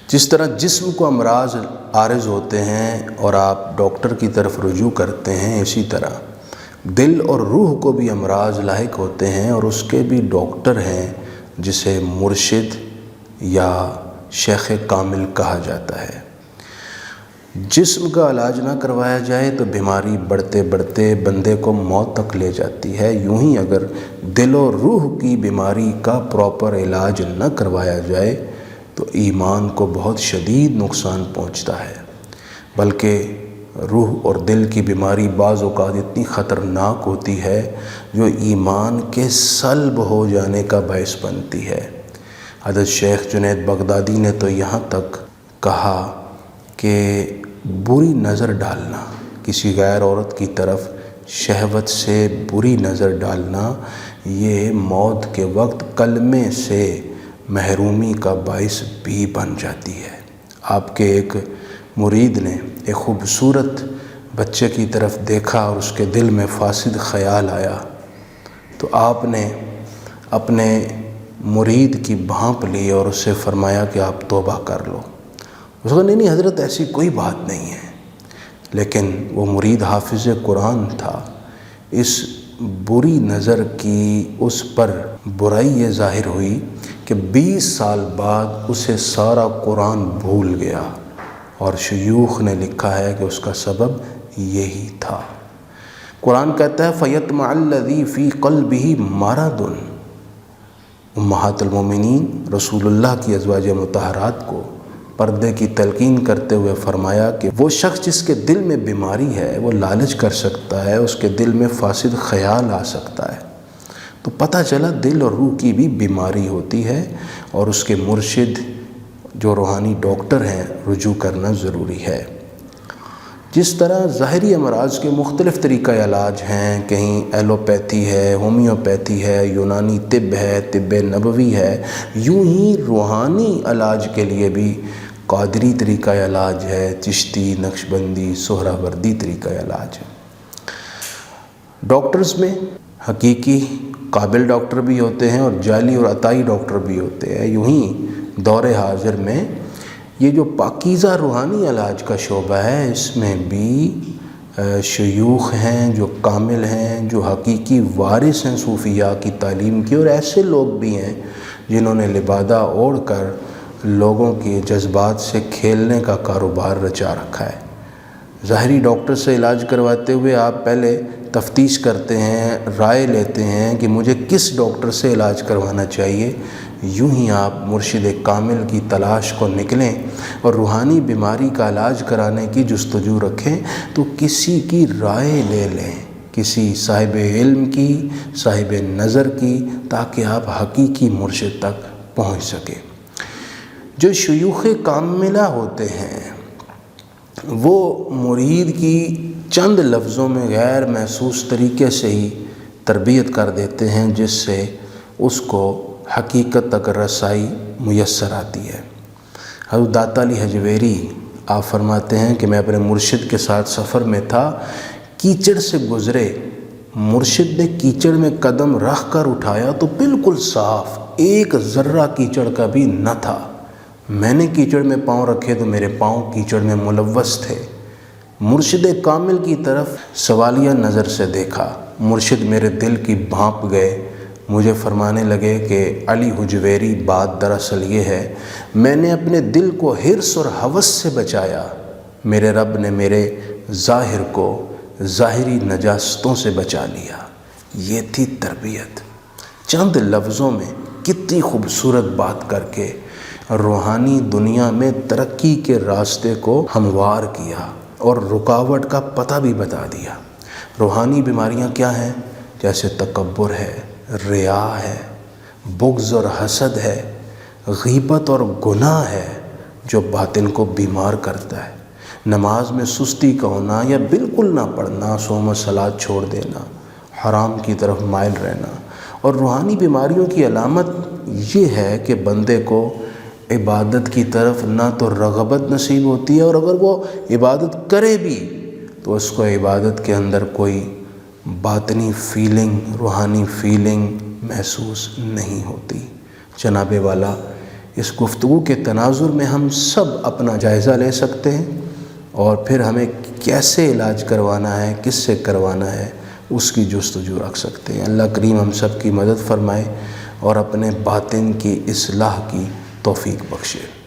جس طرح جسم کو امراض عارض ہوتے ہیں اور آپ ڈاکٹر کی طرف رجوع کرتے ہیں، اسی طرح دل اور روح کو بھی امراض لاحق ہوتے ہیں اور اس کے بھی ڈاکٹر ہیں جسے مرشد یا شیخ کامل کہا جاتا ہے۔ جسم کا علاج نہ کروایا جائے تو بیماری بڑھتے بڑھتے بندے کو موت تک لے جاتی ہے، یوں ہی اگر دل و روح کی بیماری کا پراپر علاج نہ کروایا جائے تو ایمان کو بہت شدید نقصان پہنچتا ہے، بلکہ روح اور دل کی بیماری بعض اوقات اتنی خطرناک ہوتی ہے جو ایمان کے سلب ہو جانے کا باعث بنتی ہے۔ حضرت شیخ جنید بغدادی نے تو یہاں تک کہا کہ بری نظر ڈالنا، کسی غیر عورت کی طرف شہوت سے بری نظر ڈالنا، یہ موت کے وقت کلمے سے محرومی کا باعث بھی بن جاتی ہے۔ آپ کے ایک مرید نے ایک خوبصورت بچے کی طرف دیکھا اور اس کے دل میں فاسد خیال آیا تو آپ نے اپنے مرید کی بھانپ لی اور اسے فرمایا کہ آپ توبہ کر لو۔ اس کو نہیں حضرت ایسی کوئی بات نہیں ہے، لیکن وہ مرید حافظ قرآن تھا، اس بری نظر کی اس پر برائی یہ ظاہر ہوئی کہ 20 سال بعد اسے سارا قرآن بھول گیا، اور شیوخ نے لکھا ہے کہ اس کا سبب یہی تھا۔ قرآن کہتا ہے فَيَطْمَعَ الَّذِي فِي قَلْبِهِ مَرَضٌ۔ امہات المومنین رسول اللہ کی ازواج مطہرات کو پردے کی تلقین کرتے ہوئے فرمایا کہ وہ شخص جس کے دل میں بیماری ہے وہ لالچ کر سکتا ہے، اس کے دل میں فاسد خیال آ سکتا ہے۔ تو پتہ چلا دل اور روح کی بھی بیماری ہوتی ہے اور اس کے مرشد جو روحانی ڈاکٹر ہیں رجوع کرنا ضروری ہے۔ جس طرح ظاہری امراض کے مختلف طریقہ علاج ہیں، کہیں ایلوپیتھی ہے، ہومیوپیتھی ہے، یونانی طب ہے، طب نبوی ہے، یوں ہی روحانی علاج کے لیے بھی قادری طریقہ علاج ہے، چشتی، نقشبندی، سہراوردی طریقہ علاج ہے۔ ڈاکٹرز میں حقیقی قابل ڈاکٹر بھی ہوتے ہیں اور جعلی اور عطائی ڈاکٹر بھی ہوتے ہیں، یوں ہی دور حاضر میں یہ جو پاکیزہ روحانی علاج کا شعبہ ہے اس میں بھی شیوخ ہیں جو کامل ہیں، جو حقیقی وارث ہیں صوفیاء کی تعلیم کی، اور ایسے لوگ بھی ہیں جنہوں نے لبادہ اوڑھ کر لوگوں کے جذبات سے کھیلنے کا کاروبار رچا رکھا ہے۔ ظاہری ڈاکٹر سے علاج کرواتے ہوئے آپ پہلے تفتیش کرتے ہیں، رائے لیتے ہیں کہ مجھے کس ڈاکٹر سے علاج کروانا چاہیے، یوں ہی آپ مرشد کامل کی تلاش کو نکلیں اور روحانی بیماری کا علاج کرانے کی جستجو رکھیں تو کسی کی رائے لے لیں، کسی صاحب علم کی، صاحب نظر کی، تاکہ آپ حقیقی مرشد تک پہنچ سکیں۔ جو شیوخ کاملہ ہوتے ہیں وہ مرید کی چند لفظوں میں غیر محسوس طریقے سے ہی تربیت کر دیتے ہیں جس سے اس کو حقیقت تک رسائی میسر آتی ہے۔ حضرت داتا علی حجویری آپ فرماتے ہیں کہ میں اپنے مرشد کے ساتھ سفر میں تھا، کیچڑ سے گزرے، مرشد نے کیچڑ میں قدم رکھ کر اٹھایا تو بالکل صاف، ایک ذرہ کیچڑ کا بھی نہ تھا۔ میں نے کیچڑ میں پاؤں رکھے تو میرے پاؤں کیچڑ میں ملوث تھے۔ مرشد کامل کی طرف سوالیہ نظر سے دیکھا، مرشد میرے دل کی بھانپ گئے، مجھے فرمانے لگے کہ علی حجویری بات دراصل یہ ہے، میں نے اپنے دل کو حرص اور ہوس سے بچایا، میرے رب نے میرے ظاہر کو ظاہری نجاستوں سے بچا لیا۔ یہ تھی تربیت، چند لفظوں میں کتنی خوبصورت بات کر کے روحانی دنیا میں ترقی کے راستے کو ہموار کیا اور رکاوٹ کا پتہ بھی بتا دیا۔ روحانی بیماریاں کیا ہیں؟ جیسے تکبر ہے، ریا ہے، بغض اور حسد ہے، غیبت اور گناہ ہے جو باطن کو بیمار کرتا ہے، نماز میں سستی کا ہونا یا بالکل نہ پڑھنا، صوم و صلاۃ چھوڑ دینا، حرام کی طرف مائل رہنا۔ اور روحانی بیماریوں کی علامت یہ ہے کہ بندے کو عبادت کی طرف نہ تو رغبت نصیب ہوتی ہے، اور اگر وہ عبادت کرے بھی تو اس کو عبادت کے اندر کوئی باطنی فیلنگ، روحانی فیلنگ محسوس نہیں ہوتی۔ جناب والا اس گفتگو کے تناظر میں ہم سب اپنا جائزہ لے سکتے ہیں اور پھر ہمیں کیسے علاج کروانا ہے، کس سے کروانا ہے، اس کی جستجو رکھ سکتے ہیں۔ اللہ کریم ہم سب کی مدد فرمائے اور اپنے باطن کی اصلاح کی توفیق بخشے۔